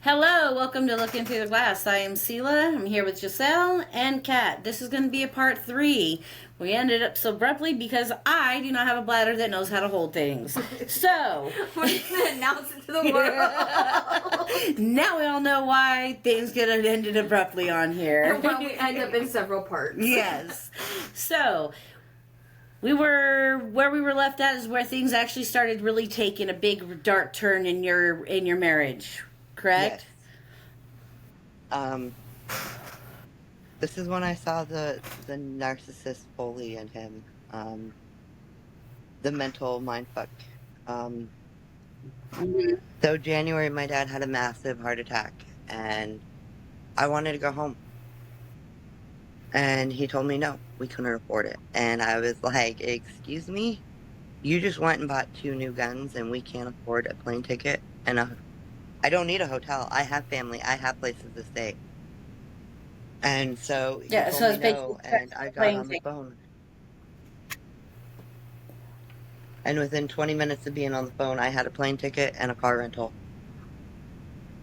Hello, welcome to Looking Through the Glass. I am Sela. I'm here with Giselle and Kat. This is going to be a part 3. We ended up so abruptly because I do not have a bladder that knows how to hold things. So, we're just going to announce it to the world. Now we all know why things get ended abruptly on here. And why we end up in several parts. Yes. So, where we were left at is where things actually started really taking a big dark turn in your marriage. Correct? Yes. This is when I saw the narcissist bully in him. The mental mindfuck. So January, my dad had a massive heart attack, and I wanted to go home. And he told me no, we couldn't afford it. And I was like, excuse me? You just went and bought 2 new guns, and we can't afford a plane ticket and I don't need a hotel. I have family. I have places to stay. And so he told me no, and I got on the phone. And within 20 minutes of being on the phone, I had a plane ticket and a car rental.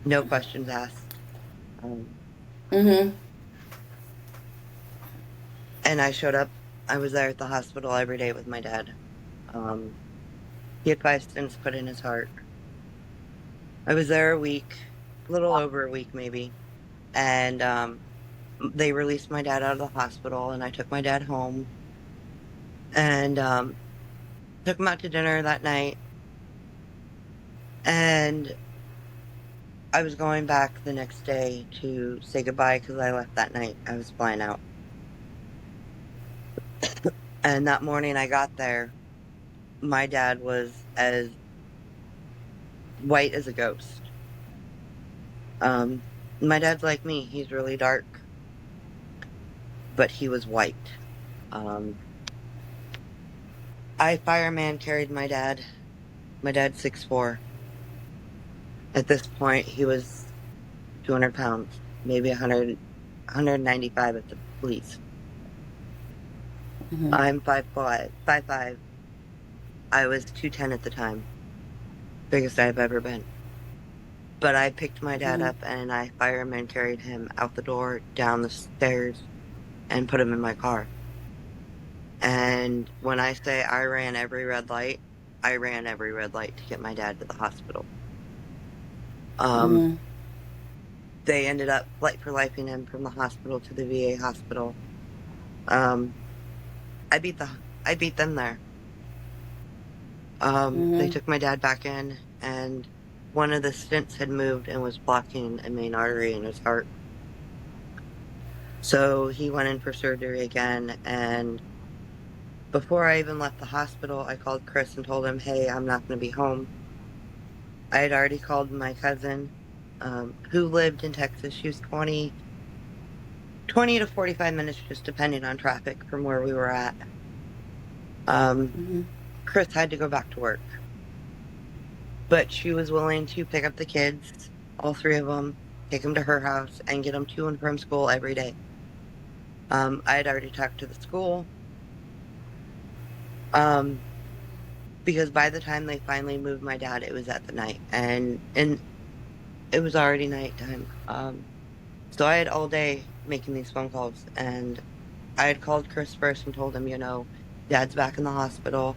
No questions asked. And I showed up. I was there at the hospital every day with my dad. He had 5 stents put in his heart. I was there a week, a little over a week maybe, and they released my dad out of the hospital, and I took my dad home, and took him out to dinner that night, and I was going back the next day to say goodbye because I left that night. I was flying out. And that morning I got there, my dad was as white as a ghost. My dad's like me. He's really dark. But he was white. I fireman carried my dad. My dad's 6'4". At this point, he was 200 pounds, maybe 100, 195 at the least. I'm 5'5". I was 210 at the time. Biggest I've ever been. But I picked my dad up and I fireman carried him out the door, down the stairs, and put him in my car. And when I say I ran every red light, I ran every red light to get my dad to the hospital. They ended up light for lifing him from the hospital to the VA hospital. I beat them there. They took my dad back in, and one of the stents had moved and was blocking a main artery in his heart. So he went in for surgery again, and before I even left the hospital, I called Chris and told him, hey, I'm not going to be home. I had already called my cousin, who lived in Texas. She was 20 to 45 minutes, just depending on traffic from where we were at. Chris had to go back to work. But she was willing to pick up the kids, all 3 of them, take them to her house, and get them to and from school every day. I had already talked to the school. Because by the time they finally moved my dad, it was at the night. And it was already nighttime. So I had all day making these phone calls. And I had called Chris first and told him, Dad's back in the hospital.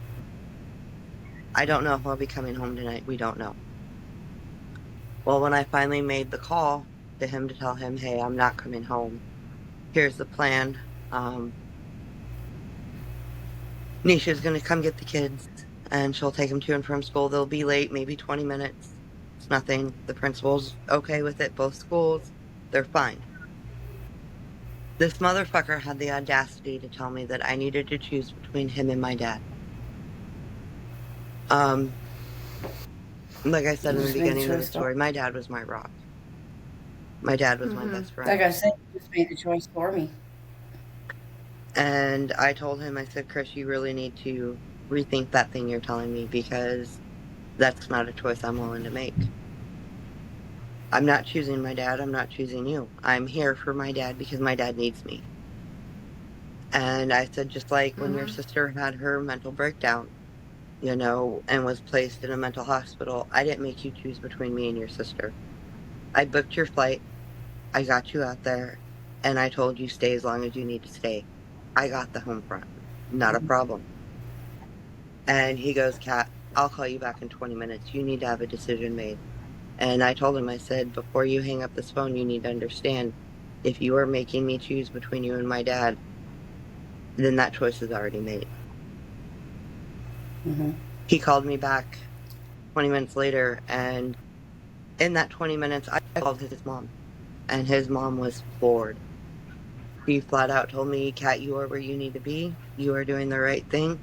I don't know if I'll be coming home tonight. We don't know. Well, when I finally made the call to him to tell him, hey, I'm not coming home. Here's the plan. Nisha's going to come get the kids, and she'll take them to and from school. They'll be late, maybe 20 minutes. It's nothing. The principal's okay with it. Both schools, they're fine. This motherfucker had the audacity to tell me that I needed to choose between him and my dad. Like I said in the beginning of the story, my dad was my rock. My dad was my best friend. Like I said, you just made the choice for me. And I told him, I said, Chris, you really need to rethink that thing you're telling me, because that's not a choice I'm willing to make. I'm not choosing my dad. I'm not choosing you. I'm here for my dad because my dad needs me. And I said, just like when your sister had her mental breakdown, and was placed in a mental hospital, I didn't make you choose between me and your sister. I booked your flight. I got you out there, and I told you stay as long as you need to stay. I got the home front. Not a problem. And he goes, Kat, I'll call you back in 20 minutes. You need to have a decision made. And I told him, I said, before you hang up this phone, you need to understand if you are making me choose between you and my dad, then that choice is already made. Mm-hmm. He called me back 20 minutes later, and in that 20 minutes, I called his mom, and his mom was floored. She flat out told me, Kat, you are where you need to be. You are doing the right thing.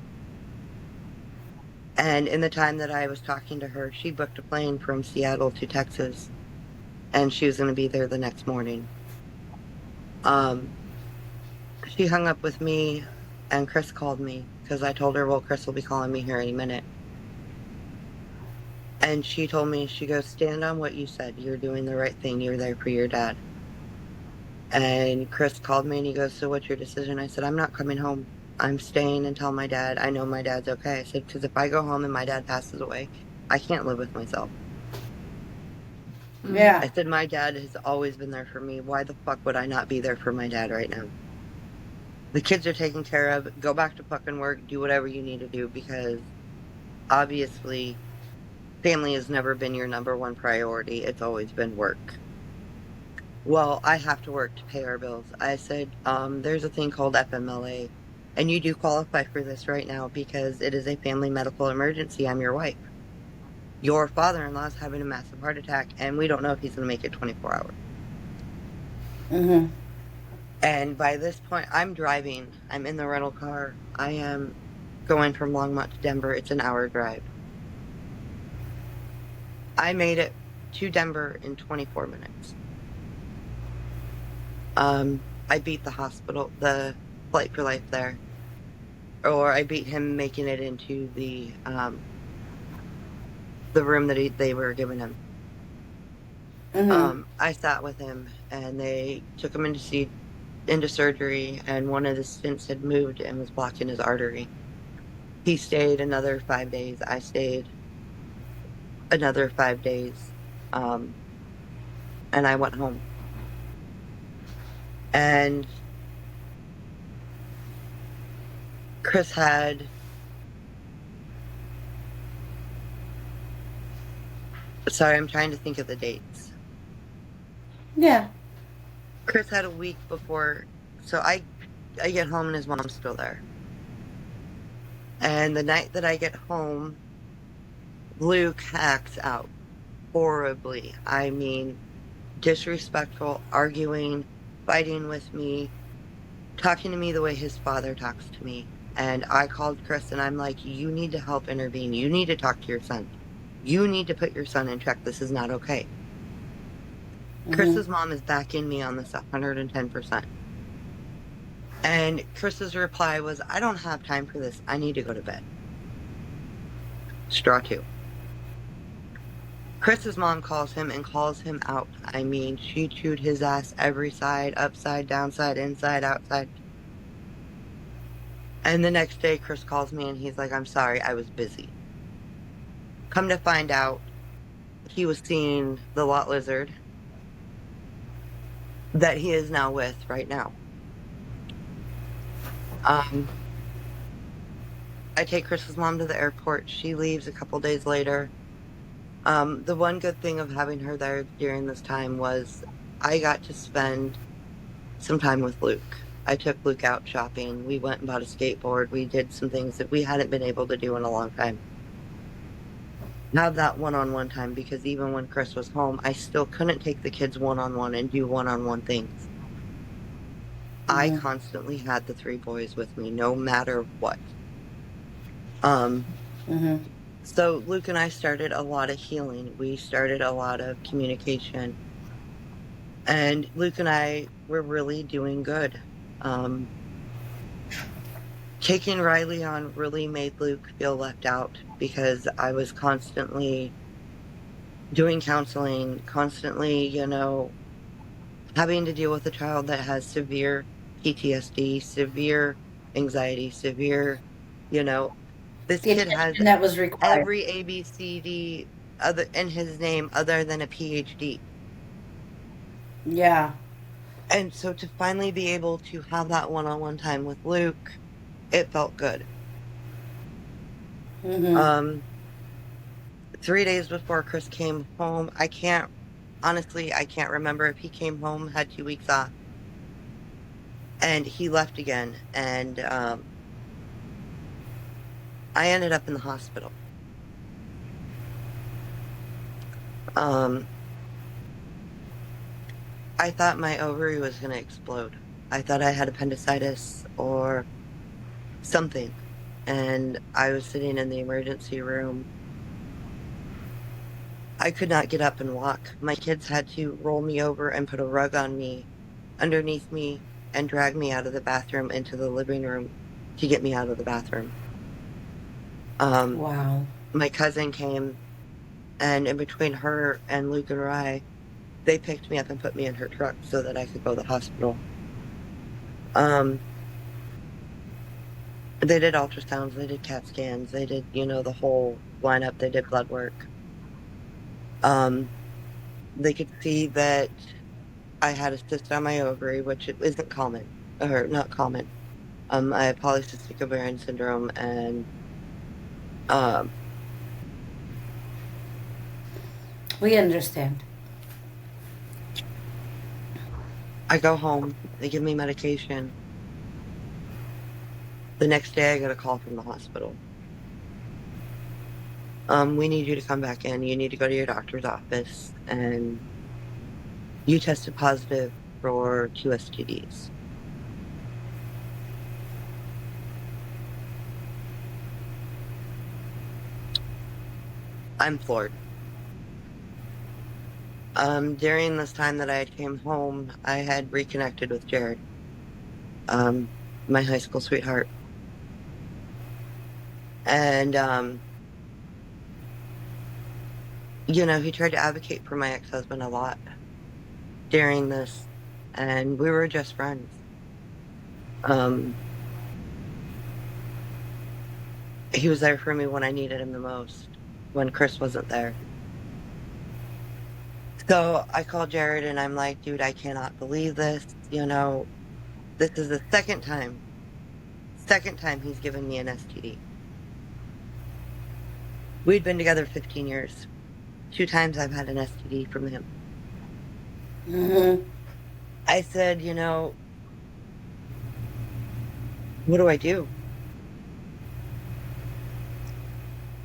And in the time that I was talking to her, she booked a plane from Seattle to Texas, and she was going to be there the next morning. She hung up with me, and Chris called me because I told her, well, Chris will be calling me here any minute. And she told me, she goes, stand on what you said. You're doing the right thing. You're there for your dad. And Chris called me and he goes, so what's your decision? I said, I'm not coming home. I'm staying and tell my dad I know my dad's okay. I said, because if I go home and my dad passes away, I can't live with myself. Yeah. I said, my dad has always been there for me. Why the fuck would I not be there for my dad right now? The kids are taken care of. Go back to fucking work. Do whatever you need to do, because obviously family has never been your number one priority. It's always been work. Well, I have to work to pay our bills. I said, there's a thing called FMLA, and you do qualify for this right now because it is a family medical emergency. I'm your wife. Your father-in-law is having a massive heart attack, and we don't know if he's going to make it 24 hours. Mm-hmm. And by this point, I'm driving. I'm in the rental car. I am going from Longmont to Denver. It's an hour drive. I made it to Denver in 24 minutes. I beat the hospital, the flight for life there. Or I beat him making it into the room that they were giving him. Mm-hmm. I sat with him, and they took him into surgery, and one of the stents had moved and was blocking his artery. He stayed another 5 days. I stayed another 5 days. And I went home. And Chris had sorry, I'm trying to think of the dates. Yeah. Chris had a week before, so I get home and his mom's still there. And the night that I get home, Luke acts out horribly. I mean, disrespectful, arguing, fighting with me, talking to me the way his father talks to me. And I called Chris and I'm like, you need to help intervene. You need to talk to your son. You need to put your son in check. This is not okay. Mm-hmm. Chris's mom is backing me on this 110%. And Chris's reply was, I don't have time for this. I need to go to bed. Straw 2. Chris's mom calls him and calls him out. I mean, she chewed his ass every side, upside, downside, inside, outside. And the next day, Chris calls me and he's like, I'm sorry, I was busy. Come to find out, he was seeing the lot lizard that he is now with right now. I take Chris's mom to the airport. She leaves a couple days later. The one good thing of having her there during this time was I got to spend some time with Luke. I took Luke out shopping. We went and bought a skateboard. We did some things that we hadn't been able to do in a long time. Have that one-on-one time, because even when Chris was home, I still couldn't take the kids one-on-one and do one-on-one things. I constantly had the 3 boys with me, no matter what. So Luke and I started a lot of healing. We started a lot of communication. And Luke and I were really doing good. Taking Riley on really made Luke feel left out, because I was constantly doing counseling, constantly, having to deal with a child that has severe PTSD, severe anxiety, severe, this kid has that was required. every ABCD other in his name other than a PhD. Yeah. And so to finally be able to have that one-on-one time with Luke, it felt good. Mm-hmm. 3 days before Chris came home, honestly, I can't remember if he came home, had 2 weeks off, and he left again. And I ended up in the hospital. Um, I thought my ovary was going to explode. I thought I had appendicitis or something. And I was sitting in the emergency room. I could not get up and walk. My kids had to roll me over and put a rug on me, underneath me, and drag me out of the bathroom into the living room to get me out of the bathroom. Um, Wow. my cousin came, and in between her and Luke and Rye, they picked me up and put me in her truck so that I could go to the hospital. Um, they did ultrasounds, they did CAT scans, they did, the whole lineup, they did blood work. They could see that I had a cyst on my ovary, which it isn't common, or not common. I have polycystic ovarian syndrome, and um, We understand. I go home, they give me medication. The next day, I get a call from the hospital. We need you to come back in. You need to go to your doctor's office, and you tested positive for 2 STDs. I'm floored. During this time that I had came home, I had reconnected with Jared, um, my high school sweetheart. And, he tried to advocate for my ex-husband a lot during this, and we were just friends. He was there for me when I needed him the most, when Chris wasn't there. So I called Jared and I'm like, dude, I cannot believe this. This is the second time he's given me an STD. We'd been together 15 years. 2 times I've had an STD from him. Mm-hmm. I said, what do I do?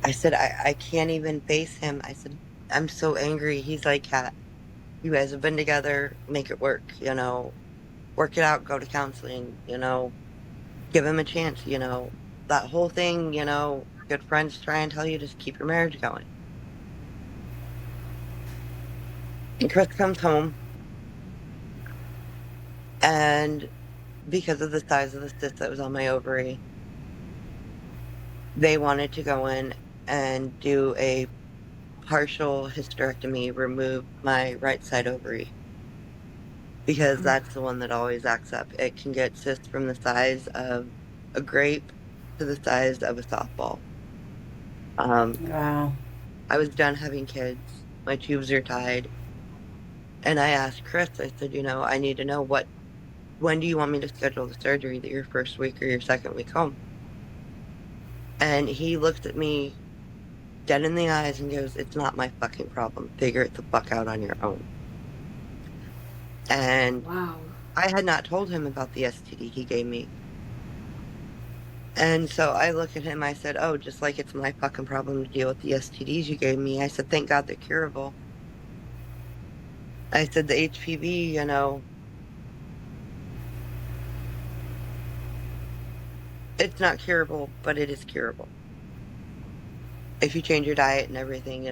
I said, I can't even face him. I said, I'm so angry. He's like, Kat, you guys have been together, make it work, work it out, go to counseling, give him a chance, that whole thing, good friends try and tell you to keep your marriage going. And Chris comes home, and because of the size of the cyst that was on my ovary, they wanted to go in and do a partial hysterectomy, remove my right side ovary, because that's the one that always acts up. It can get cysts from the size of a grape to the size of a softball. Wow. I was done having kids. My tubes are tied. And I asked Chris, I said, I need to know when do you want me to schedule the surgery, that your first week or your second week home? And he looked at me dead in the eyes and goes, it's not my fucking problem. Figure it the fuck out on your own. And Wow. I had not told him about the STD he gave me. And so I look at him, I said, oh, just like it's my fucking problem to deal with the STDs you gave me. I said, thank God they're curable. I said, the HPV, it's not curable, but it is curable. If you change your diet and everything,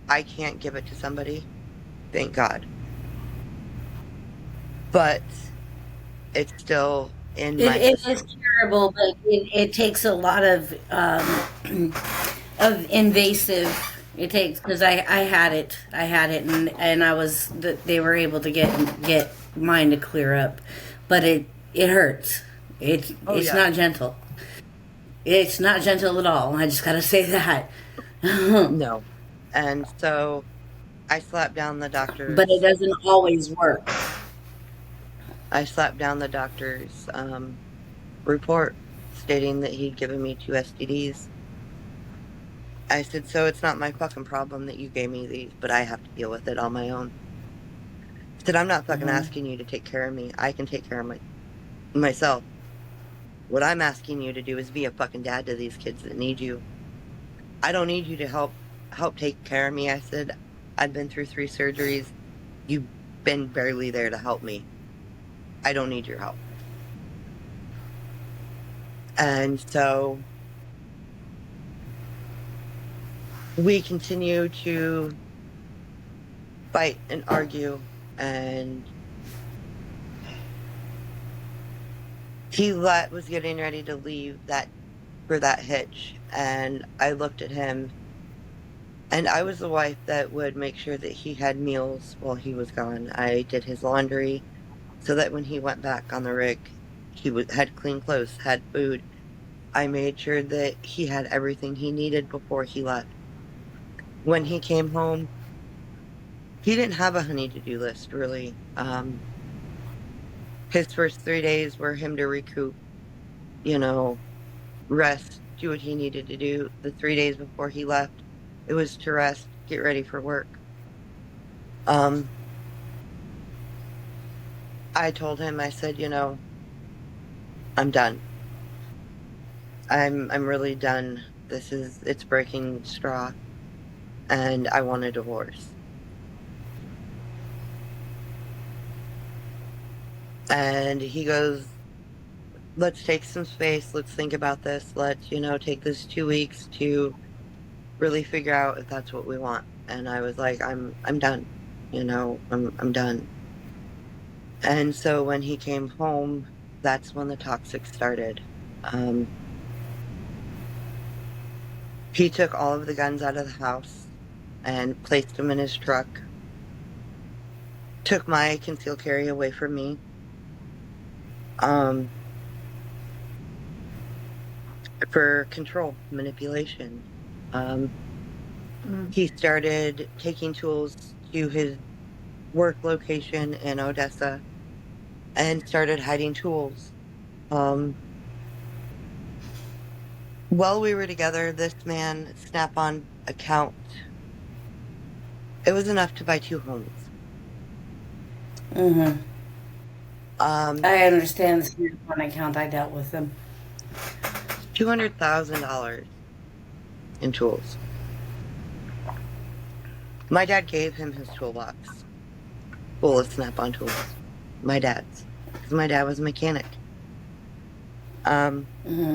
I can't give it to somebody, thank God. But it's still in my It is system. curable, but it takes a lot of invasive. It takes, because I had it, and they were able to get mine to clear up, but it hurts. It's Oh, it's yeah. not gentle. It's not gentle at all. I just gotta say that. No. And so I slapped down the But it doctor's. doesn't always work. I slapped down the doctor's report stating that he'd given me 2 STDs. I said, so it's not my fucking problem that you gave me these, but I have to deal with it on my own. I said, I'm not fucking Hmm. asking you to take care of me. I can take care of myself. What I'm asking you to do is be a fucking dad to these kids that need you. I don't need you to help take care of me. I said, I've been through 3 surgeries. You've been barely there to help me. I don't need your help. And so we continue to fight and argue, and was getting ready to leave for that hitch, and I looked at him, and I was the wife that would make sure that he had meals while he was gone. I did his laundry so that when he went back on the rig, had clean clothes, had food. I made sure that he had everything he needed before he left. When he came home, he didn't have a honey to-do list, really. His first 3 days were him to recoup, you know, rest, do what he needed to do. The 3 days before he left, it was to rest, get ready for work. I told him, I said, I'm done. I'm really done. It's breaking straw, and I want a divorce. And he goes, let's take some space. Let's think about this. Let's, take this 2 weeks to really figure out if that's what we want. And I was like, I'm done. I'm done. And so when he came home, that's when the toxic started. He took all of the guns out of the house and placed them in his truck, took my concealed carry away from me. For control, manipulation. He started taking tools to his work location in Odessa and started hiding tools. While we were together, this man Snap-on account, it was enough to buy 2 homes. Hmm. Um, I understand the Snap-on account. I dealt with them. $200,000 in tools. My dad gave him his toolbox full of Snap-on tools. My dad's. Because my dad was a mechanic. Hmm.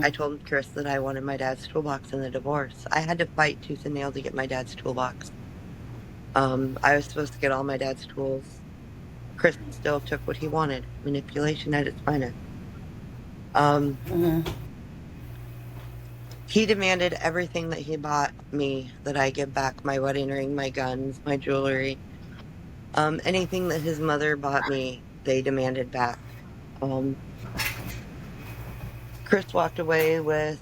I told Chris that I wanted my dad's toolbox in the divorce. I had to fight tooth and nail to get my dad's toolbox. I was supposed to get all my dad's tools. Chris still took what he wanted. Manipulation at its finest. Hmm. He demanded everything that he bought me that I give back: my wedding ring, my guns, my jewelry. Anything that his mother bought me, they demanded back. Chris walked away with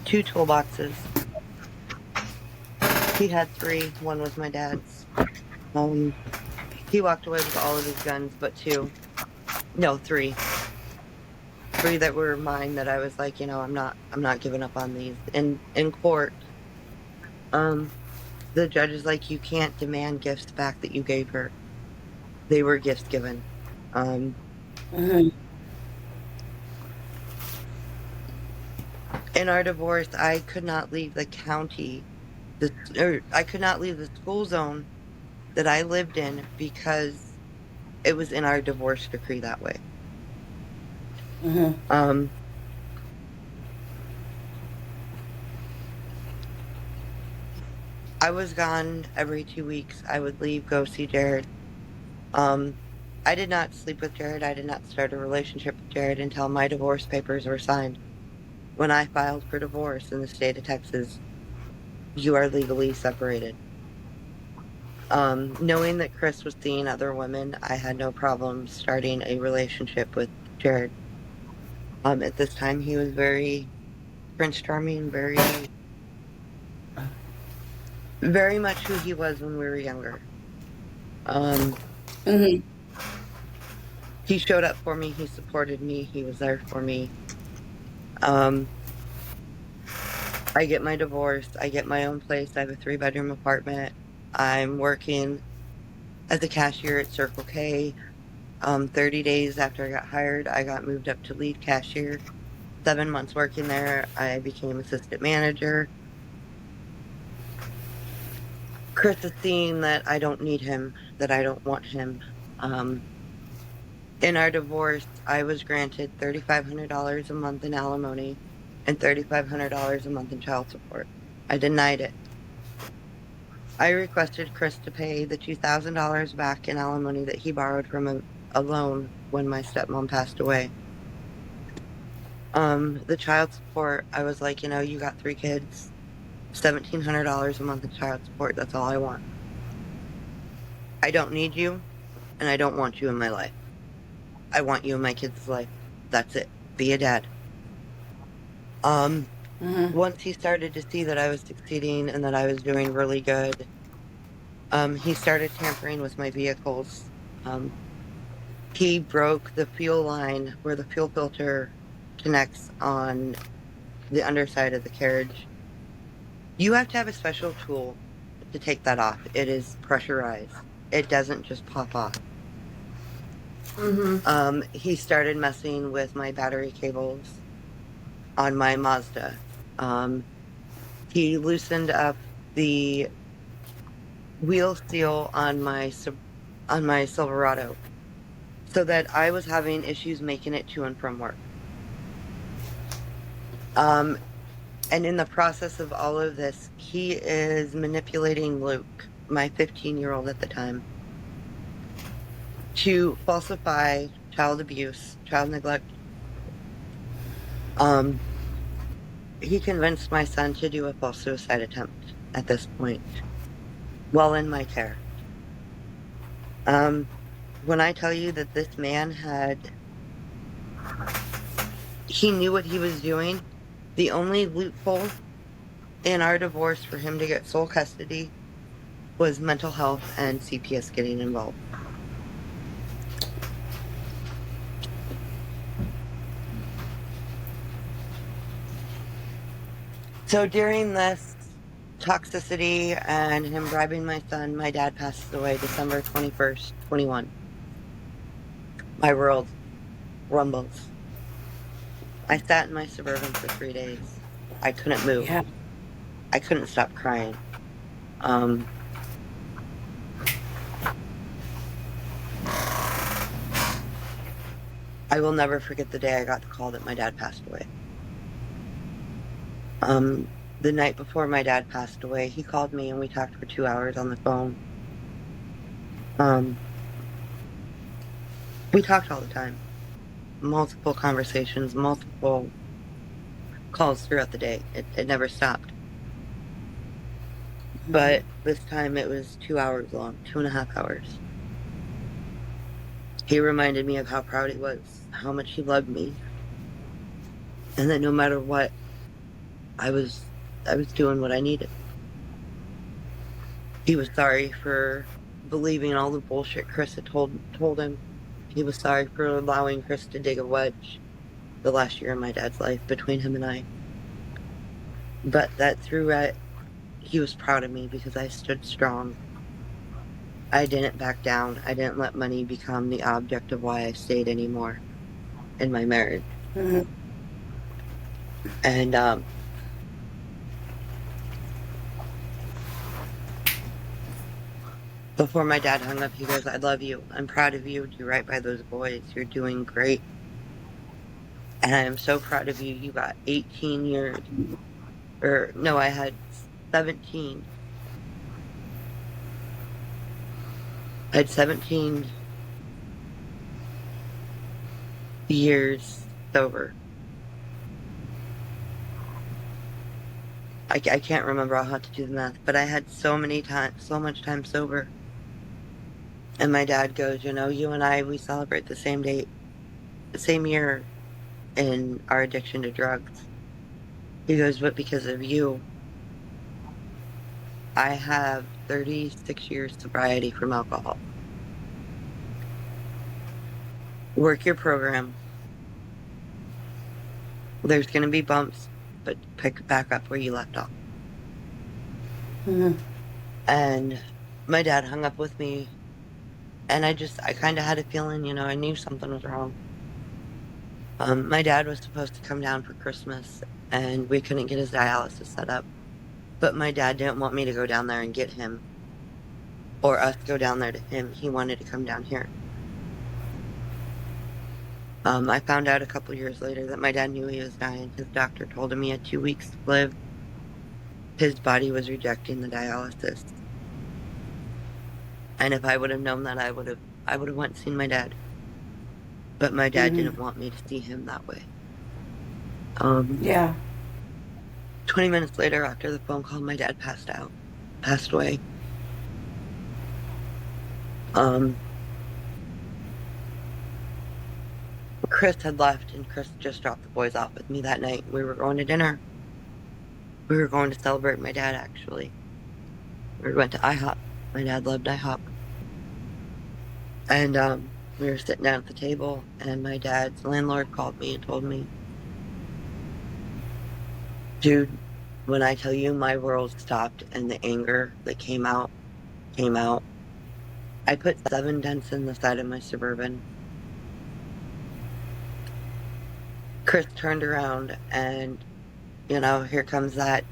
2 toolboxes. He had 3. One was my dad's. He walked away with all of his guns, but 2. No, 3. 3 that were mine that I was like, I'm not giving up on these. In court, the judge is like, you can't demand gifts back that you gave her. They were gifts given. Hmm. In our divorce, I could not leave the county, I could not leave the school zone that I lived in because it was in our divorce decree that way. Hmm. I was gone every 2 weeks. I would leave, go see Jared. I did not sleep with Jared. I did not start a relationship with Jared until my divorce papers were signed. When I filed for divorce in the state of Texas, you are legally separated. Knowing that Chris was seeing other women, I had no problem starting a relationship with Jared. At this time, he was very Prince Charming, very very much who he was when we were younger. Um, Hmm. he showed up for me. He supported me. He was there for me. Um, I get my divorce. I get my own place. I have a 3-bedroom apartment. I'm working as a cashier at Circle K. 30 days after I got hired, I got moved up to lead cashier. 7 months working there, I became assistant manager. Chris is seeing that I don't need him, that I don't want him. Um, in our divorce, I was granted $3,500 a month in alimony and $3,500 a month in child support. I denied it. I requested Chris to pay the $2,000 back in alimony that he borrowed from a loan when my stepmom passed away. The child support, I was like, you got 3 kids, $1,700 a month in child support. That's all I want. I don't need you, and I don't want you in my life. I want you in my kids' life. That's it. Be a dad. Hmm. Once he started to see that I was succeeding and that I was doing really good, he started tampering with my vehicles. Um, he broke the fuel line where the fuel filter connects on the underside of the carriage. You have to have a special tool to take that off. It is pressurized. It doesn't just pop off. He started messing with my battery cables on my Mazda. He loosened up the wheel seal on my Silverado so that I was having issues making it to and from work. And in the process of all of this, he is manipulating Luke, my 15-year-old at the time, to falsify child abuse, child neglect. He convinced my son to do a false suicide attempt at this point while in my care. When I tell you that this man he knew what he was doing, the only loophole in our divorce for him to get sole custody was mental health and CPS getting involved. So during this toxicity and him bribing my son, my dad passes away December 21st, 21. My world rumbles. I sat in my Suburban for 3 days. I couldn't move. Yeah. I couldn't stop crying. I will never forget the day I got the call that my dad passed away. The night before my dad passed away, he called me and we talked for 2 hours on the phone. We talked all the time. Multiple conversations, multiple calls throughout the day. It never stopped. But this time it was 2 hours long, 2.5 hours. He reminded me of how proud he was, how much he loved me, and that no matter what, I was doing what I needed. He was sorry for believing all the bullshit Chris had told him. He was sorry for allowing Chris to dig a wedge the last year of my dad's life between him and I. But that through it, he was proud of me because I stood strong. I didn't back down. I didn't let money become the object of why I stayed anymore in my marriage. Hmm. And before my dad hung up, he goes, "I love you. I'm proud of you. Do right by those boys. You're doing great. And I am so proud of you. You got 18 years. Or, no, I had 17. I had 17 years sober. I can't remember. I'll have to do the math. But I had so much time sober. And my dad goes, you and I, we celebrate the same date, the same year in our addiction to drugs. He goes, but because of you, I have 36 years sobriety from alcohol. Work your program. There's going to be bumps, but pick back up where you left off. Mhm. And my dad hung up with me, and I kind of had a feeling, I knew something was wrong. My dad was supposed to come down for Christmas, and we couldn't get his dialysis set up. But my dad didn't want me to go down there and get him, or us go down there to him. He wanted to come down here. I found out a couple years later that my dad knew he was dying. His doctor told him he had 2 weeks to live. His body was rejecting the dialysis. And if I would have known that, I would have went and seen my dad. But my dad didn't want me to see him that way. Yeah. 20 minutes later, after the phone call, my dad passed away. Chris had left, and Chris just dropped the boys off with me that night. We were going to dinner. We were going to celebrate my dad, actually. We went to IHOP. My dad loved IHOP. And we were sitting down at the table, and my dad's landlord called me and told me, dude, when I tell you my world stopped and the anger that came out. I put 7 dents in the side of my Suburban. Chris turned around and, here comes that.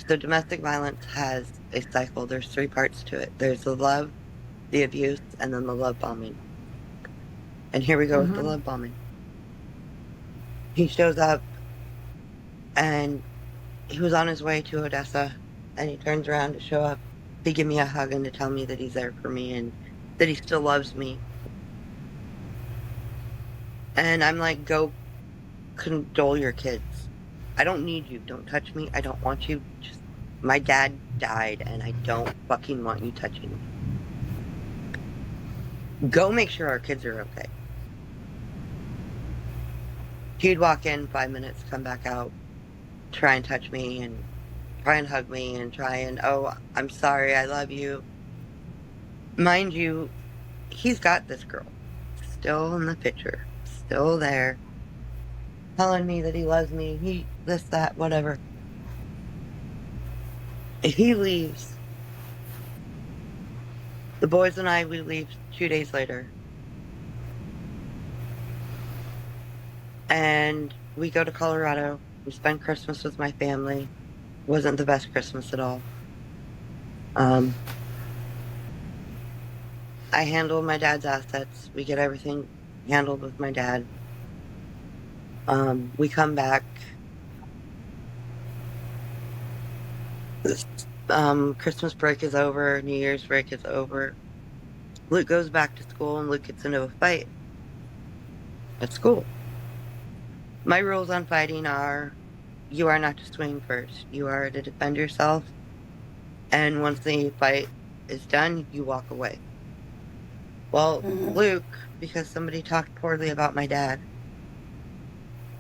So domestic violence has a cycle. There's 3 parts to it. There's the love, the abuse, and then the love bombing. And here we go with the love bombing. He shows up, and he was on his way to Odessa, and he turns around to show up to give me a hug and to tell me that he's there for me and that he still loves me. And I'm like, go condole your kids. I don't need you. Don't touch me. I don't want you. My dad died, and I don't fucking want you touching me. Go make sure our kids are okay. He'd walk in 5 minutes, come back out, try and touch me and try and hug me and oh, I'm sorry, I love you. Mind you, he's got this girl still in the picture, still there, telling me that he loves me, this, that, whatever. He leaves. The boys and we leave 2 days later. And we go to Colorado. We spend Christmas with my family. Wasn't the best Christmas at all. I handle my dad's assets. We get everything handled with my dad. We come back. Christmas break is over. New Year's break is over. Luke goes back to school, and Luke gets into a fight at school. My rules on fighting are, you are not to swing first. You are to defend yourself. And once the fight is done, you walk away. Well, Luke, because somebody talked poorly about my dad,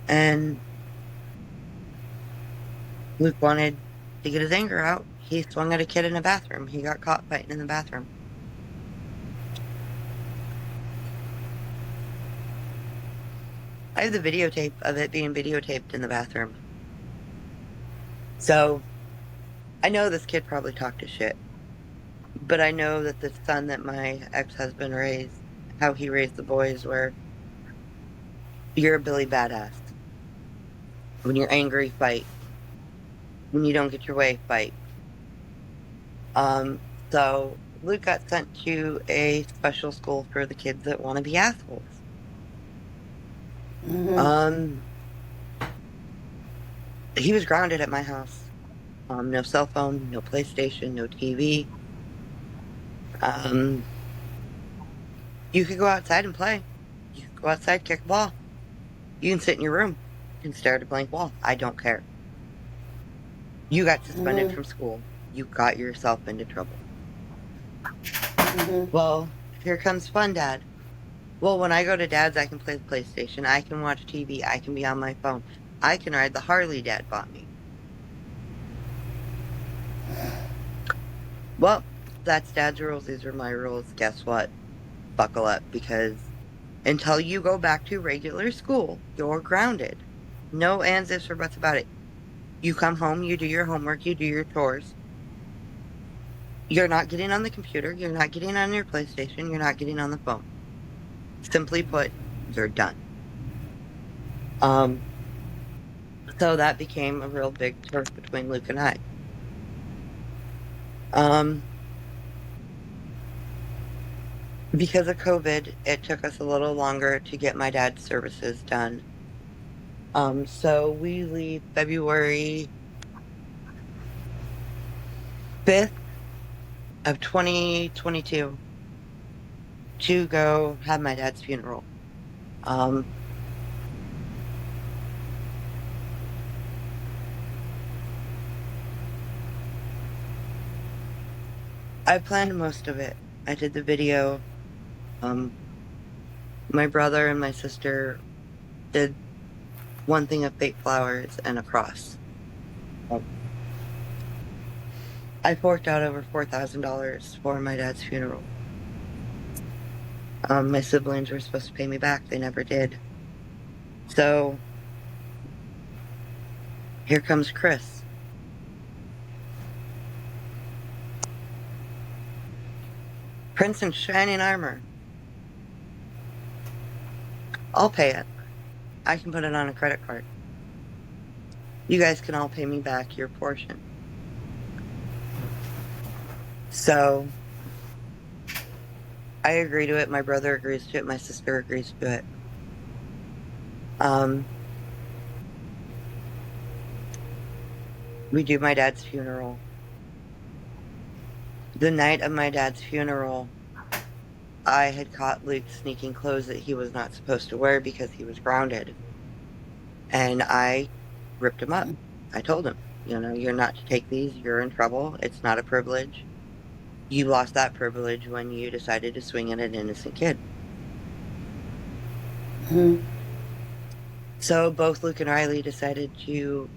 and Luke wanted to get his anger out, he swung at a kid in a bathroom. He got caught fighting in the bathroom. I have the videotape of it being videotaped in the bathroom. So, I know this kid probably talked his shit. But I know that the son that my ex-husband raised, how he raised the boys were, you're a Billy Badass. When you're angry, fight. When you don't get your way, fight. So Luke got sent to a special school for the kids that want to be assholes. He was grounded at my house. No cell phone, no PlayStation, no TV. You could go outside and play. You could go outside, kick a ball. You can sit in your room and stare at a blank wall. I don't care. You got suspended from school. You got yourself into trouble. Well, here comes fun, Dad. Well, when I go to Dad's, I can play the PlayStation. I can watch TV. I can be on my phone. I can ride the Harley Dad bought me. Well, that's Dad's rules. These are my rules. Guess what? Buckle up, because until you go back to regular school, you're grounded. No ands, ifs, or buts about it. You come home, you do your homework, you do your chores. You're not getting on the computer, you're not getting on your PlayStation, you're not getting on the phone. Simply put, you're done. So that became a real big turf between Luke and I. Because of COVID, it took us a little longer to get my dad's services done. So we leave February 5th of 2022 to go have my dad's funeral. I planned most of it. I did the video. My brother and my sister did one thing of fake flowers and a cross. I forked out over $4,000 for my dad's funeral. My siblings were supposed to pay me back. They never did. So here comes Chris. Prince in shining armor. I'll pay it. I can put it on a credit card. You guys can all pay me back your portion. So I agree to it. My brother agrees to it. My sister agrees to it. We do my dad's funeral. The night of my dad's funeral, I had caught Luke sneaking clothes that he was not supposed to wear because he was grounded. And I ripped him up. I told him, you're not to take these. You're in trouble. It's not a privilege. You lost that privilege when you decided to swing at an innocent kid. Mm-hmm. So both Luke and Riley decided to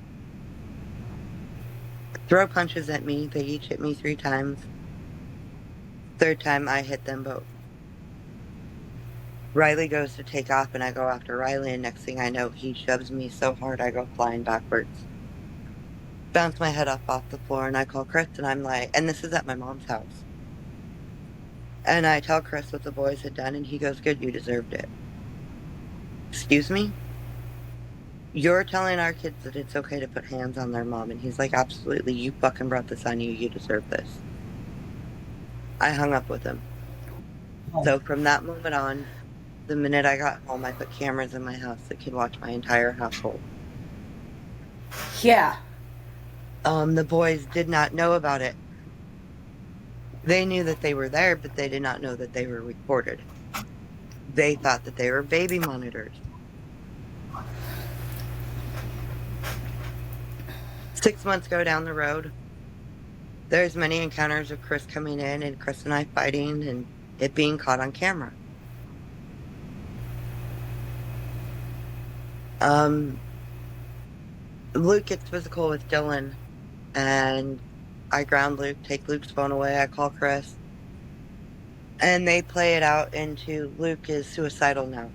throw punches at me. They each hit me 3 times. Third time, I hit them both. Riley goes to take off, and I go after Riley, and next thing I know, he shoves me so hard I go flying backwards. Bounce my head up off the floor, and I call Chris, and I'm like, and this is at my mom's house. And I tell Chris what the boys had done, and he goes, good, you deserved it. Excuse me? You're telling our kids that it's okay to put hands on their mom. And he's like, absolutely, you fucking brought this on you. You deserve this. I hung up with him. So from that moment on, the minute I got home, I put cameras in my house that could watch my entire household. Yeah. The boys did not know about it. They knew that they were there, but they did not know that they were recorded. They thought that they were baby monitors. 6 months go down the road. There's many encounters of Chris coming in and Chris and I fighting and it being caught on camera. Luke gets physical with Dylan and I ground Luke, take Luke's phone away, I call Chris. And they play it out into Luke is suicidal now.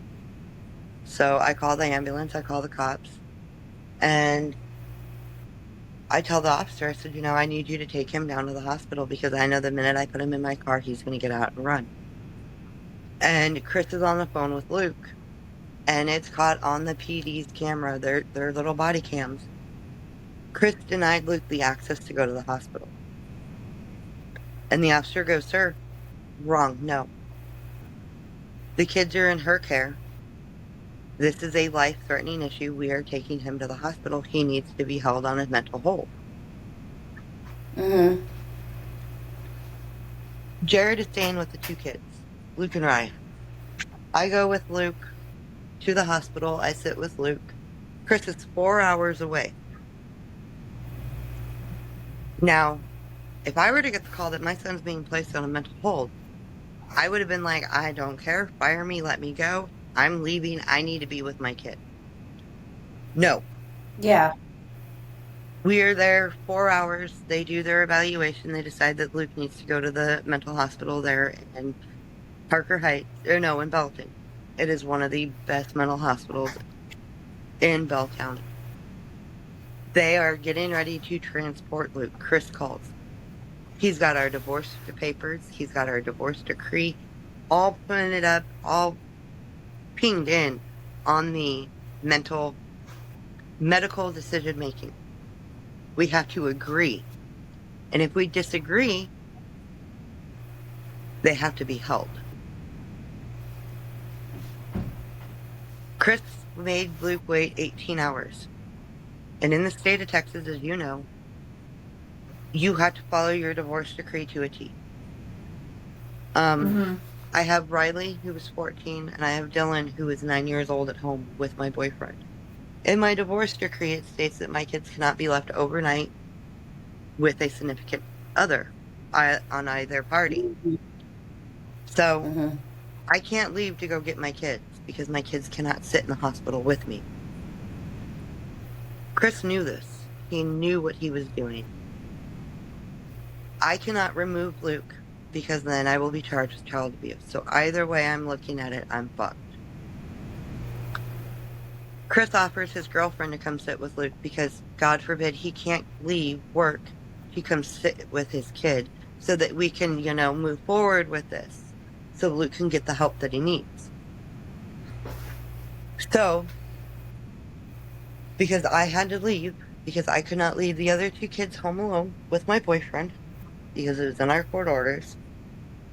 So I call the ambulance, I call the cops, and I tell the officer, I said, I need you to take him down to the hospital because I know the minute I put him in my car, he's going to get out and run. And Chris is on the phone with Luke, and it's caught on the PD's camera, their little body cams. Chris denied Luke the access to go to the hospital. And the officer goes, sir, wrong, no. The kids are in her care. This is a life-threatening issue. We are taking him to the hospital. He needs to be held on his mental hold. Mm-hmm. Jared is staying with the 2 kids, Luke and Ryan. I go with Luke to the hospital. I sit with Luke. Chris is 4 hours away. Now, if I were to get the call that my son's being placed on a mental hold, I would have been like, I don't care. Fire me. Let me go. I'm leaving. I need to be with my kid. No. Yeah. We are there 4 hours. They do their evaluation. They decide that Luke needs to go to the mental hospital there in Parker Heights, or no, in Belton. It is one of the best mental hospitals in Bell County. They are getting ready to transport Luke. Chris calls. He's got our divorce papers. He's got our divorce decree all printed up, all pinged in on the medical decision making. We have to agree. And if we disagree, they have to be held. Chris made Luke wait 18 hours. And in the state of Texas, as you know, you have to follow your divorce decree to a T. I have Riley, who was 14, and I have Dylan, who is 9 years old at home with my boyfriend. In my divorce decree, it states that my kids cannot be left overnight with a significant other on either party. So I can't leave to go get my kids because my kids cannot sit in the hospital with me. Chris knew this. He knew what he was doing. I cannot remove Luke because then I will be charged with child abuse. So either way I'm looking at it, I'm fucked. Chris offers his girlfriend to come sit with Luke because, God forbid, he can't leave work to come sit with his kid so that we can, move forward with this. So Luke can get the help that he needs. So, because I had to leave, because I could not leave the other two kids home alone with my boyfriend, because it was in our court orders,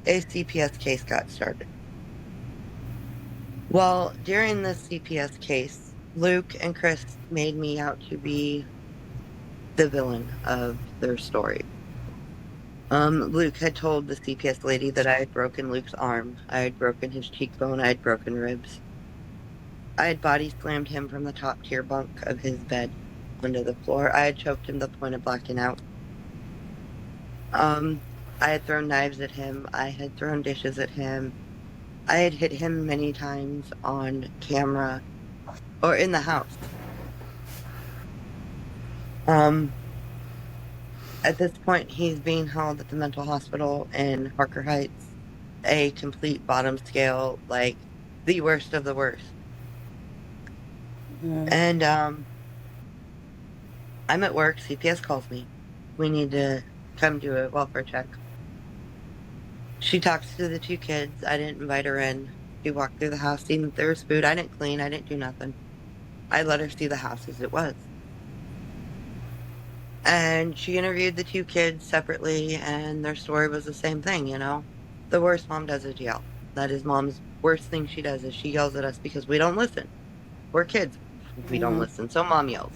a CPS case got started. Well, during the CPS case, Luke and Chris made me out to be the villain of their story. Luke had told the CPS lady that I had broken Luke's arm, I had broken his cheekbone, I had broken ribs. I had body slammed him from the top tier bunk of his bed onto the floor. I had choked him to the point of blacking out. I had thrown knives at him. I had thrown dishes at him. I had hit him many times on camera or in the house. At this point, he's being held at the mental hospital in Parker Heights, a complete bottom scale, like the worst of the worst. And I'm at work. CPS calls me. We need to come do a welfare check. She talks to the two kids. I didn't invite her in. She walked through the house, seen that there was food. I didn't clean. I didn't do nothing. I let her see the house as it was. And she interviewed the two kids separately, and their story was the same thing, The worst mom does is yell. That is mom's worst thing she does is she yells at us because we don't listen. We're kids. We don't listen. So mom yells.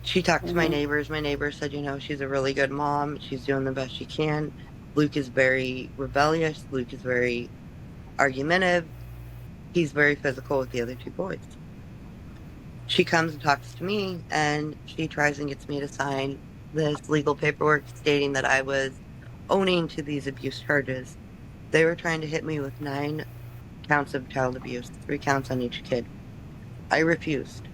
She talked to my neighbors. My neighbors said, she's a really good mom. She's doing the best she can. Luke is very rebellious. Luke is very argumentative. He's very physical with the other two boys. She comes and talks to me, and she tries and gets me to sign this legal paperwork stating that I was owning to these abuse charges. They were trying to hit me with 9 counts of child abuse, 3 counts on each kid. I refused.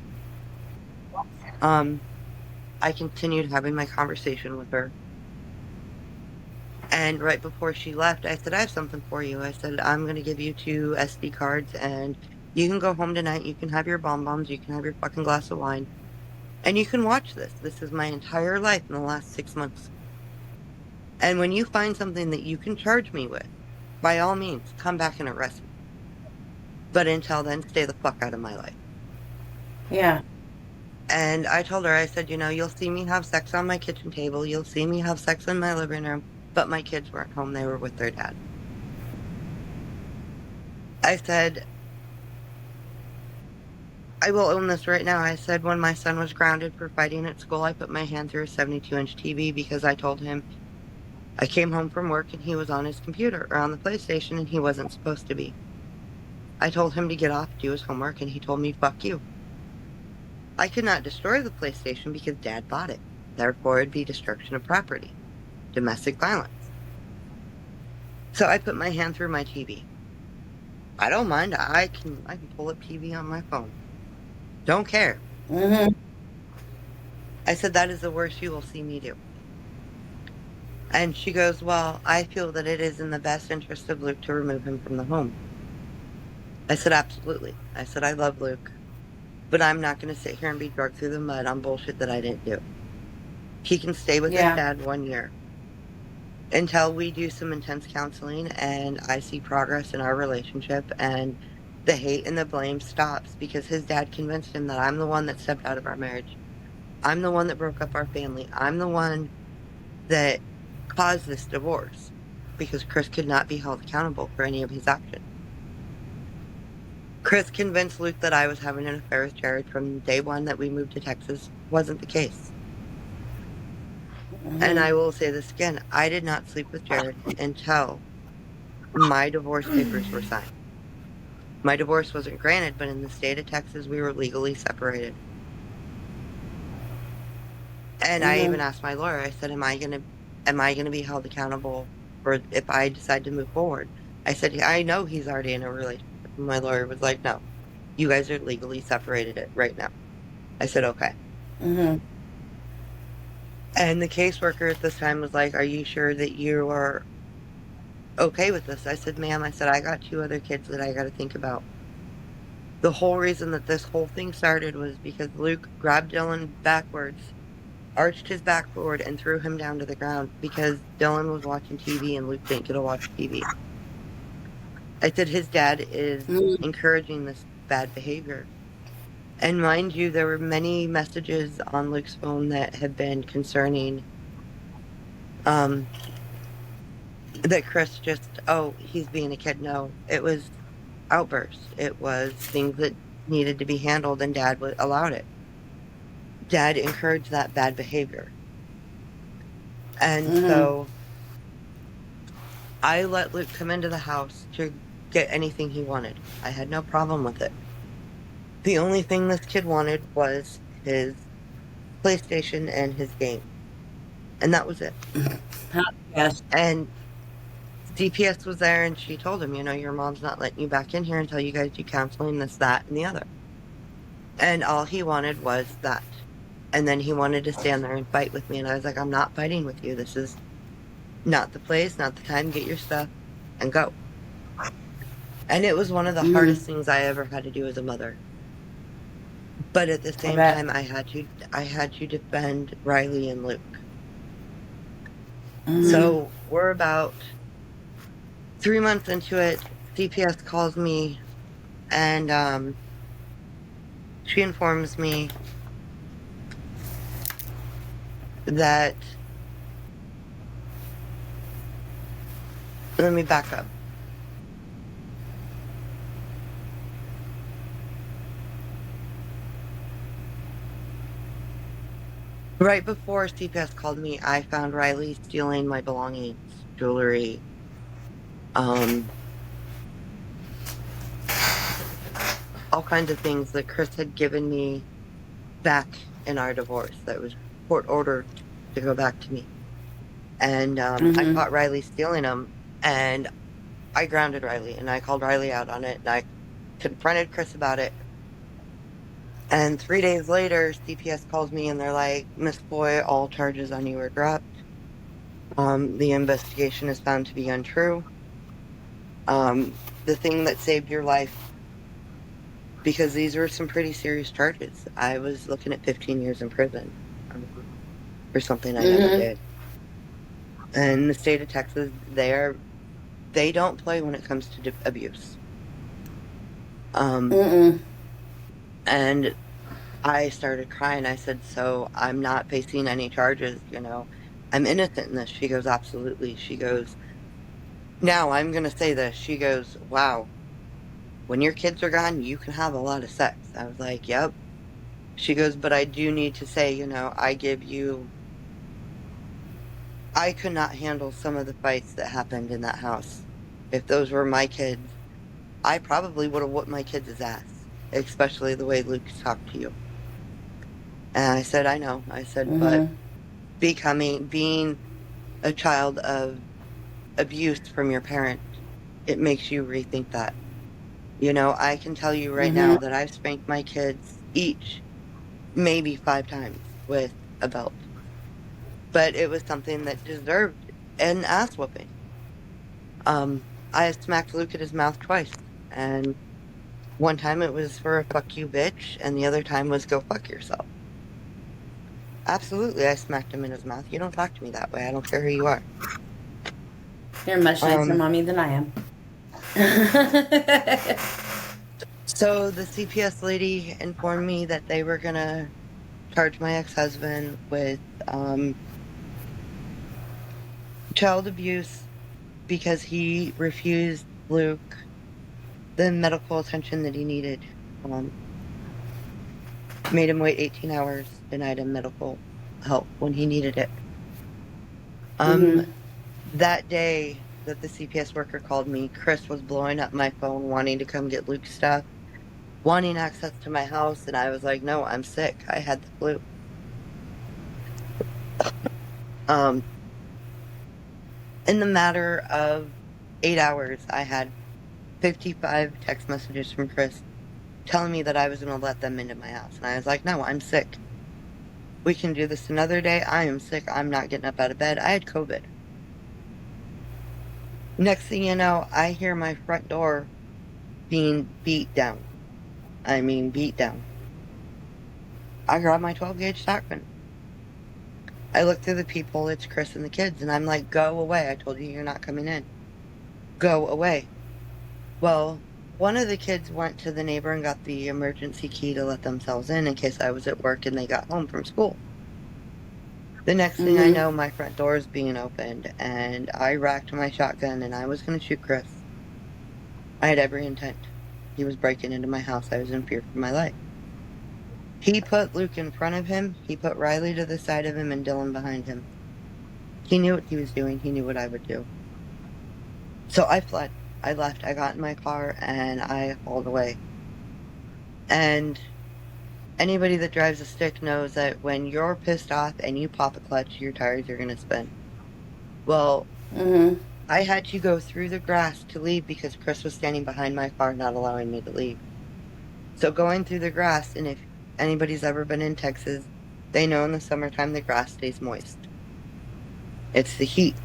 I continued having my conversation with her. And right before she left, I said, I have something for you. I said, I'm going to give you 2 SD cards, and you can go home tonight. You can have your bonbons. You can have your fucking glass of wine. And you can watch this. This is my entire life in the last 6 months. And when you find something that you can charge me with, by all means, come back and arrest me. But until then, stay the fuck out of my life. Yeah. And I told her, I said, you'll see me have sex on my kitchen table. You'll see me have sex in my living room. But my kids weren't home. They were with their dad. I said, I will own this right now. I said when my son was grounded for fighting at school, I put my hand through a 72-inch TV because I told him I came home from work and he was on his computer or on the PlayStation and he wasn't supposed to be. I told him to get off, do his homework, and he told me, fuck you. I could not destroy the PlayStation because Dad bought it. Therefore, it'd be destruction of property. Domestic violence. So I put my hand through my TV. I don't mind. I can pull up TV on my phone. Don't care. I I said, that is the worst you will see me do. And she goes, well, I feel that it is in the best interest of Luke to remove him from the home. I said, absolutely. I said, I love Luke, but I'm not going to sit here and be dragged through the mud on bullshit that I didn't do. He can stay with his dad 1 year until we do some intense counseling and I see progress in our relationship and the hate and the blame stops, because his dad convinced him that I'm the one that stepped out of our marriage. I'm the one that broke up our family. I'm the one that caused this divorce, because Chris could not be held accountable for any of his actions. Chris convinced Luke that I was having an affair with Jared from day one that we moved to Texas. Wasn't the case. And I will say this again, I did not sleep with Jared until my divorce papers were signed. My divorce wasn't granted, but in the state of Texas, we were legally separated. And I even asked my lawyer, I said, am I gonna be held accountable for if I decide to move forward? I said, I know he's already in a relationship. And my lawyer was like, no, you guys are legally separated right now. I said, okay. And the caseworker at this time was like, are you sure that you are okay with this? I said, ma'am, I said, I got 2 other kids that I got to think about. The whole reason that this whole thing started was because Luke grabbed Dylan backwards, arched his back forward, and threw him down to the ground because Dylan was watching TV and Luke didn't get to watch TV. I said, his dad is encouraging this bad behavior. And mind you, there were many messages on Luke's phone that had been concerning that Chris just, oh, he's being a kid. No, it was outbursts. It was things that needed to be handled, and Dad allowed it. Dad encouraged that bad behavior. And so I let Luke come into the house to get anything he wanted. I had no problem with it. The only thing this kid wanted was his PlayStation and his game. And that was it. Yes. And DPS was there, and she told him, you know, your mom's not letting you back in here until you guys do counseling, this, that, and the other. And all he wanted was that. And then he wanted to stand there and fight with me. And I was like, I'm not fighting with you. This is not the place, not the time. Get your stuff and go. And it was one of the hardest things I ever had to do as a mother. But at the same time, I had to defend Riley and Luke. So we're about 3 months into it. DPS calls me, and she informs me that, let me back up. Right before CPS called me, I found Riley stealing my belongings, jewelry, all kinds of things that Chris had given me back in our divorce that was court ordered to go back to me. And I caught Riley stealing them, and I grounded Riley, and I called Riley out on it, and I confronted Chris about it. And 3 days later, CPS calls me, and they're like, Miss Boy, all charges on you are dropped. The investigation is found to be untrue. The thing that saved your life, because these were some pretty serious charges. I was looking at 15 years in prison for something I never did. And the state of Texas, they don't play when it comes to abuse. And I started crying. I said, so I'm not facing any charges, you know. I'm innocent in this. She goes, absolutely. She goes, now I'm going to say this. She goes, wow, when your kids are gone, you can have a lot of sex. I was like, yep. She goes, but I do need to say, you know, I could not handle some of the fights that happened in that house. If those were my kids, I probably would have whooped my kids' ass, especially the way Luke talked to you. And I said, I know. I said, but being a child of abuse from your parent, it makes you rethink that. You know, I can tell you right now that I've spanked my kids each maybe 5 times with a belt. But it was something that deserved an ass whooping. I smacked Luke in his mouth twice. And one time it was for a fuck you bitch, and the other time was go fuck yourself. Absolutely, I smacked him in his mouth. You don't talk to me that way. I don't care who you are. You're much nicer, mommy, than I am. So the CPS lady informed me that they were gonna charge my ex-husband with child abuse because he refused Luke the medical attention that he needed. Made him wait 18 hours, denied him medical help when he needed it. That day that the CPS worker called me, Chris was blowing up my phone wanting to come get Luke's stuff, wanting access to my house, and I was like, no, I'm sick. I had the flu. In the matter of 8 hours, I had 55 text messages from Chris telling me that I was going to let them into my house. And I was like, no, I'm sick. We can do this another day. I am sick. I'm not getting up out of bed. I had COVID. Next thing you know, I hear my front door being beat down. I mean, beat down. I grab my 12-gauge shotgun. I look through the people, it's Chris and the kids, and I'm like, go away. I told you you're not coming in. Go away. Well, one of the kids went to the neighbor and got the emergency key to let themselves in case I was at work and they got home from school. The next thing I know, my front door is being opened, and I racked my shotgun, and I was going to shoot Chris. I had every intent. He was breaking into my house. I was in fear for my life. He put Luke in front of him. He put Riley to the side of him and Dylan behind him. He knew what he was doing. He knew what I would do. So I fled. I left. I got in my car, and I hauled away. And anybody that drives a stick knows that when you're pissed off and you pop a clutch, your tires are going to spin. Well, I had to go through the grass to leave because Chris was standing behind my car not allowing me to leave. So going through the grass, and if anybody's ever been in Texas, they know in the summertime the grass stays moist. It's the heat.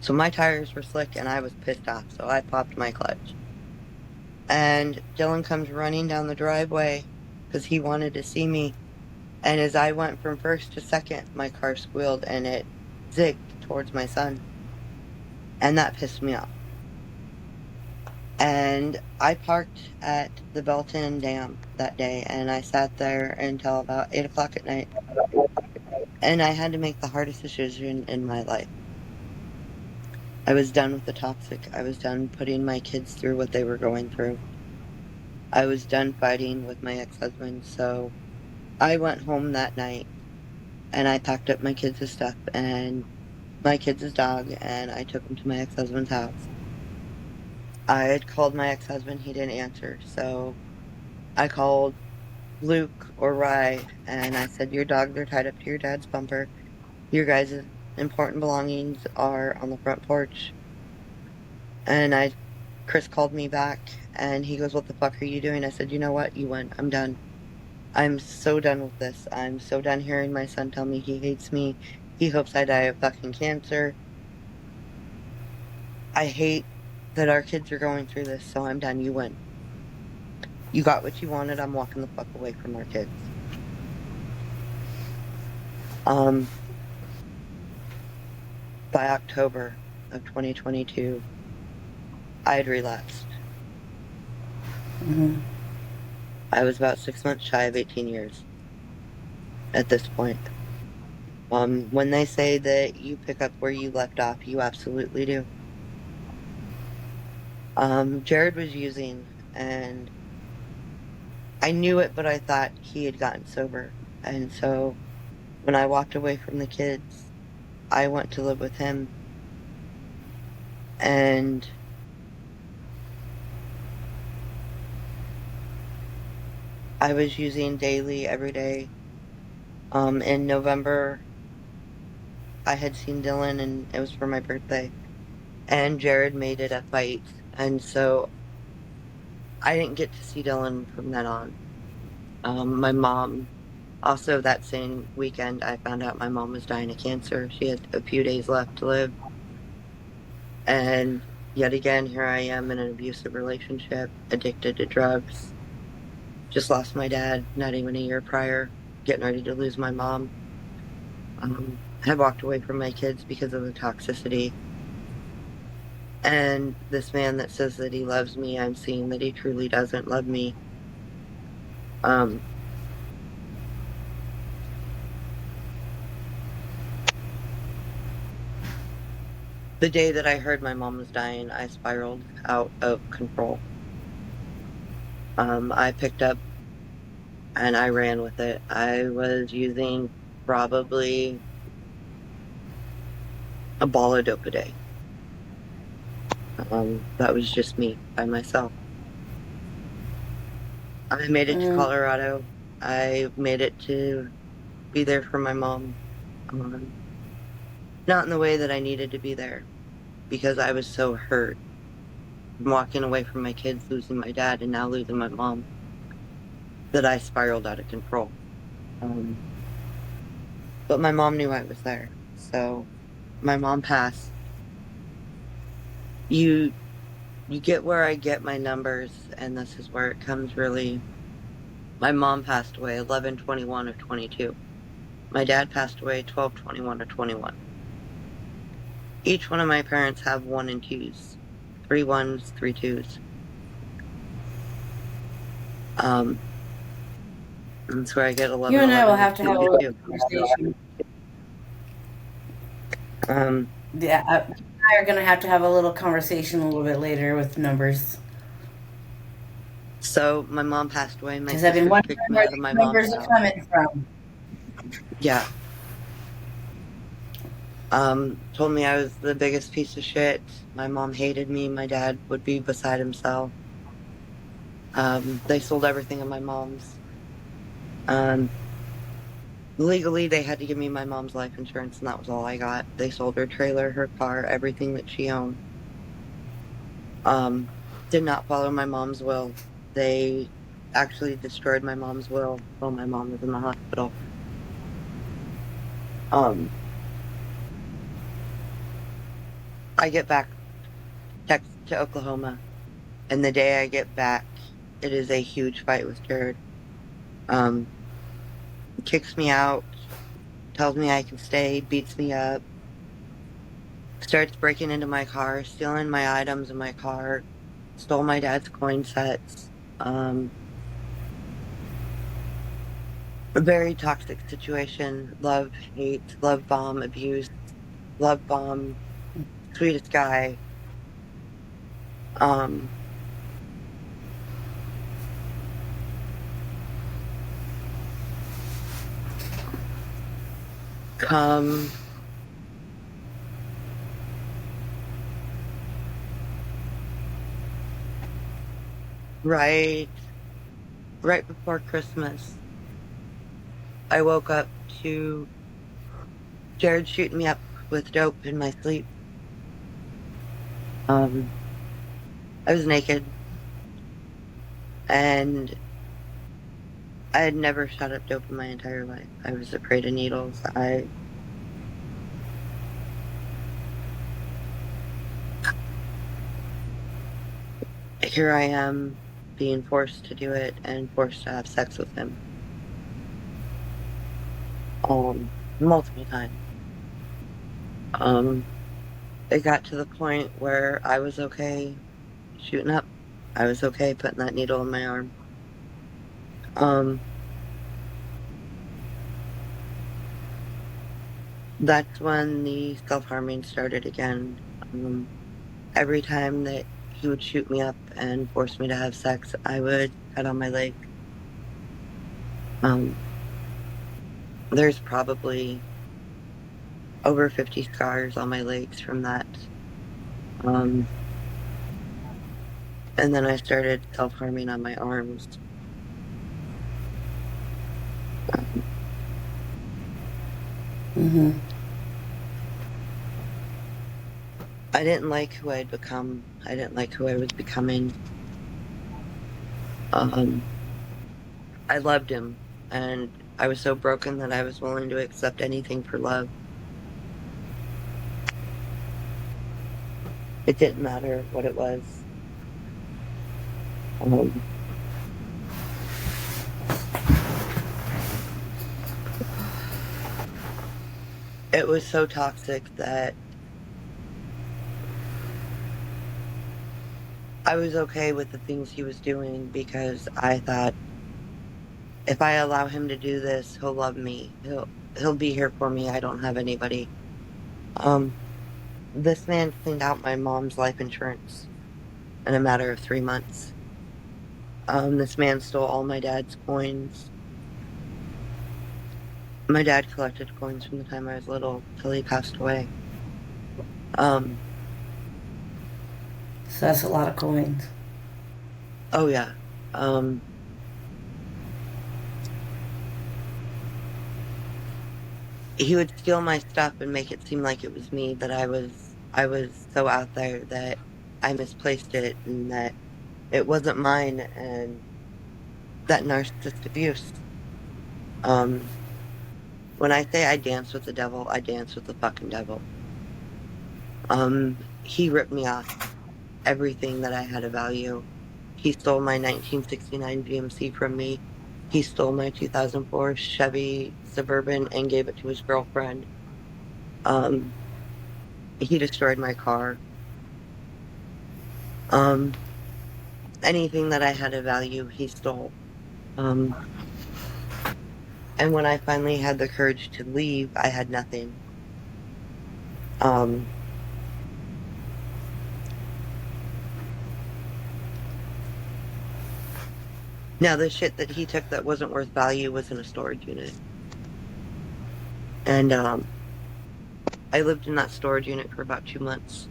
So my tires were slick and I was pissed off, so I popped my clutch. And Dylan comes running down the driveway because he wanted to see me. And as I went from first to second, my car squealed and it zigged towards my son. And that pissed me off. And I parked at the Belton Dam that day, and I sat there until about 8 o'clock at night. And I had to make the hardest decision in my life. I was done with the toxic. I was done putting my kids through what they were going through. I was done fighting with my ex-husband, so I went home that night, and I packed up my kids' stuff and my kids' dog, and I took them to my ex-husband's house. I had called my ex-husband. He didn't answer, so I called Luke or Rye, and I said, your dogs are tied up to your dad's bumper. Your guys' important belongings are on the front porch. And Chris called me back, and he goes, what the fuck are you doing? I said, you know what? You win. I'm done. I'm so done with this. I'm so done hearing my son tell me he hates me. He hopes I die of fucking cancer. I hate that our kids are going through this, so I'm done. You win. You got what you wanted. I'm walking the fuck away from our kids. By October of 2022, I had relapsed. I was about 6 months shy of 18 years at this point. When they say that you pick up where you left off, you absolutely do. Jared was using, and I knew it, but I thought he had gotten sober. And so when I walked away from the kids, I went to live with him. And I was using daily, every day. In November, I had seen Dylan, and it was for my birthday. And Jared made it a fight. And so I didn't get to see Dylan from then on. My mom Also, that same weekend, I found out my mom was dying of cancer. She had a few days left to live. And yet again, here I am in an abusive relationship, addicted to drugs. Just lost my dad not even a year prior, getting ready to lose my mom. Had walked away from my kids because of the toxicity. And this man that says that he loves me, I'm seeing that he truly doesn't love me. The day that I heard my mom was dying, I spiraled out of control. I picked up and I ran with it. I was using probably a ball of dope a day. That was just me by myself. I made it to Colorado. I made it to be there for my mom. Not in the way that I needed to be there, because I was so hurt from walking away from my kids, losing my dad, and now losing my mom, that I spiraled out of control. But my mom knew I was there. So my mom passed. You get where I get my numbers, and this is where it comes really. My mom passed away 11/21 of 22. My dad passed away 12/21 of 21. Each one of my parents have 1 and 2s. 3 1s, 3 2s. That's where I get 11. You and I will have to have a little conversation. Yeah, you and I are going to have a little conversation a little bit later with numbers. So my mom passed away. Because I've been wondering where the numbers are coming from. Yeah. Told me I was the biggest piece of shit. My mom hated me. My dad would be beside himself. They sold everything of my mom's. Legally, they had to give me my mom's life insurance, and that was all I got. They sold her trailer, her car, everything that she owned. Did not follow my mom's will. They actually destroyed my mom's will while my mom was in the hospital. I get back to Oklahoma, and the day I get back, it is a huge fight with Jared. Kicks me out, tells me I can stay, beats me up, starts breaking into my car, stealing my items in my car, stole my dad's coin sets. A very toxic situation. Love, hate, love bomb, abuse, love bomb, sweetest guy. Come right before Christmas, I woke up to Jared shooting me up with dope in my sleep. I was naked, and I had never shot up dope in my entire life. I was afraid of needles. Here I am being forced to do it and forced to have sex with him. Multiple times. It got to the point where I was okay shooting up. I was okay putting that needle in my arm. That's when the self-harming started again. Every time that he would shoot me up and force me to have sex, I would cut on my leg. There's probably over 50 scars on my legs from that. And then I started self-harming on my arms. I didn't like who I'd become. I didn't like who I was becoming. I loved him, and I was so broken that I was willing to accept anything for love. It didn't matter what it was. It was so toxic that I was okay with the things he was doing because I thought if I allow him to do this, he'll love me. He'll be here for me. I don't have anybody. This man cleaned out my mom's life insurance in a matter of 3 months. This man stole all my dad's coins. My dad collected coins from the time I was little till he passed away. So that's a lot of coins. Oh yeah. He would steal my stuff and make it seem like it was me, that I was so out there that I misplaced it and that it wasn't mine, and that narcissist abuse. When I say I dance with the devil, I dance with the fucking devil. He ripped me off everything that I had of value. He stole my 1969 GMC from me. He stole my 2004 Chevy Suburban and gave it to his girlfriend. He destroyed my car. Anything that I had of value, he stole. And when I finally had the courage to leave, I had nothing. Now, the shit that he took that wasn't worth value was in a storage unit. And I lived in that storage unit for about 2 months.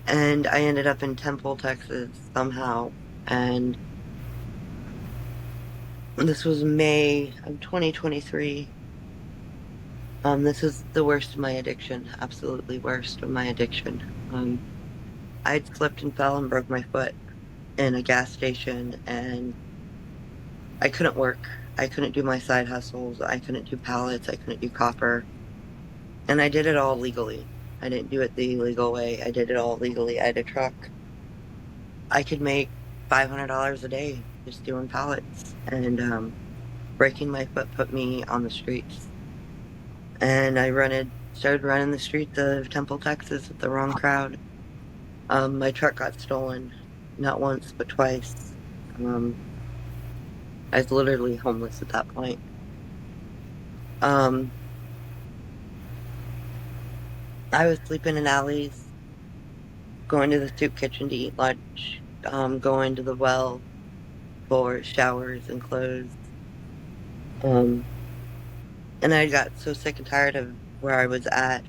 And I ended up in Temple, Texas somehow. And this was May of 2023. This is the worst of my addiction, absolutely worst of my addiction. I'd slipped and fell and broke my foot in a gas station, and I couldn't work. I couldn't do my side hustles. I couldn't do pallets. I couldn't do copper. And I did it all legally. I didn't do it the illegal way. I did it all legally. I had a truck. I could make $500 a day just doing pallets. And breaking my foot put me on the streets. And I started running the streets of Temple, Texas with the wrong crowd. My truck got stolen, not once, but twice. I was literally homeless at that point. I was sleeping in alleys, going to the soup kitchen to eat lunch, going to the well for showers and clothes. And I got so sick and tired of where I was at.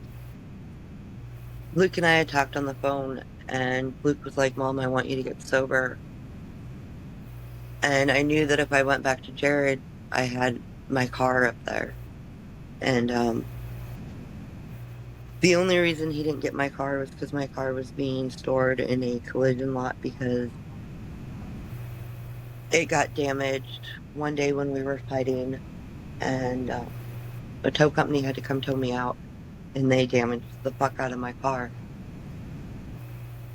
Luke and I had talked on the phone, and Luke was like, "Mom, I want you to get sober." And I knew that if I went back to Jared, I had my car up there. And the only reason he didn't get my car was because my car was being stored in a collision lot because it got damaged one day when we were fighting, and a tow company had to come tow me out, and they damaged the fuck out of my car.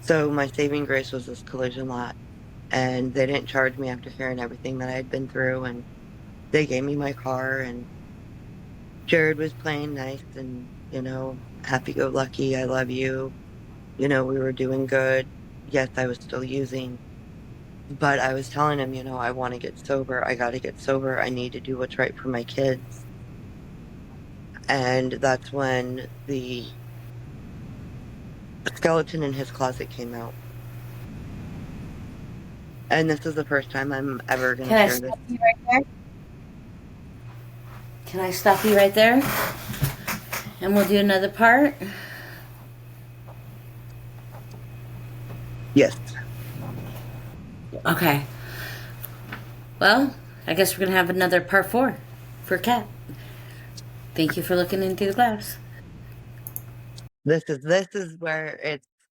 So my saving grace was this collision lot, and they didn't charge me after hearing everything that I had been through, and they gave me my car, and Jared was playing nice and, happy-go-lucky, I love you. We were doing good. Yes, I was still using. But I was telling him, I want to get sober. I got to get sober. I need to do what's right for my kids. And that's when the skeleton in his closet came out. And this is the first time I'm ever going to Can I share this. stop you right there? Can I stop you right there? And we'll do another part. Yes. Okay. Well, I guess we're going to have another part 4 for Kat. Thank you for looking into the glass. This is where it's